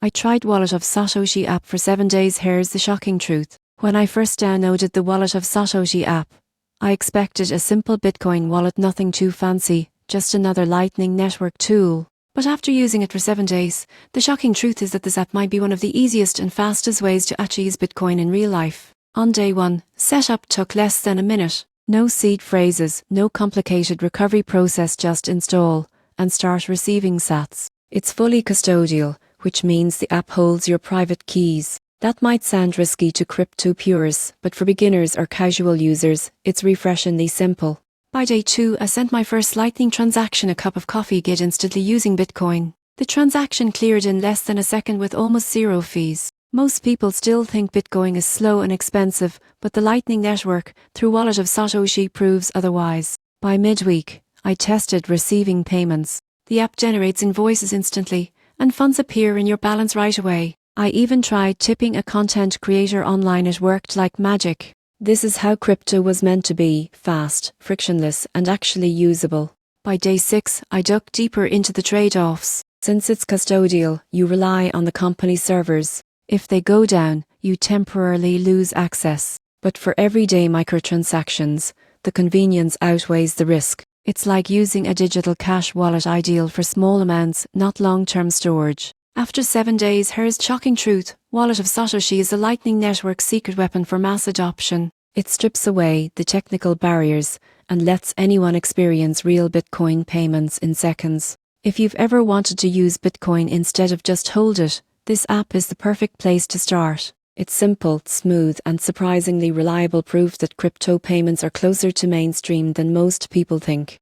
I tried Wallet of Satoshi app for 7 days. Here's the shocking truth. When I first downloaded the Wallet of Satoshi app, I expected a simple Bitcoin wallet, nothing too fancy, just another Lightning Network tool. But after using it for 7 days, the shocking truth is that this app might be one of the easiest and fastest ways to actually use Bitcoin in real life. On day 1, setup took less than a minute. No seed phrases, no complicated recovery process, just install and start receiving sats. It's fully custodial, which means the app holds your private keys. That might sound risky to crypto purists, but for beginners or casual users, it's refreshingly simple. By day 2, I sent my first Lightning transaction, a cup of coffee, get instantly using Bitcoin. The transaction cleared in less than a second with almost zero fees. Most people still think Bitcoin is slow and expensive, but the Lightning Network, through Wallet of Satoshi, proves otherwise. By midweek, I tested receiving payments. The app generates invoices instantly, and funds appear in your balance right away. I even tried tipping a content creator online. It worked like magic. This is how crypto was meant to be: fast, frictionless, and actually usable. By day 6, I dug deeper into the trade-offs. Since it's custodial, you rely on the company's servers. If they go down, you temporarily lose access. But for everyday microtransactions, the convenience outweighs the risk. It's like using a digital cash wallet, ideal for small amounts, not long-term storage. After 7 days, here's shocking truth. Wallet of Satoshi is the Lightning Network's secret weapon for mass adoption. It strips away the technical barriers and lets anyone experience real Bitcoin payments in seconds. If you've ever wanted to use Bitcoin instead of just hold it, this app is the perfect place to start. It's simple, smooth, and surprisingly reliable, proof that crypto payments are closer to mainstream than most people think.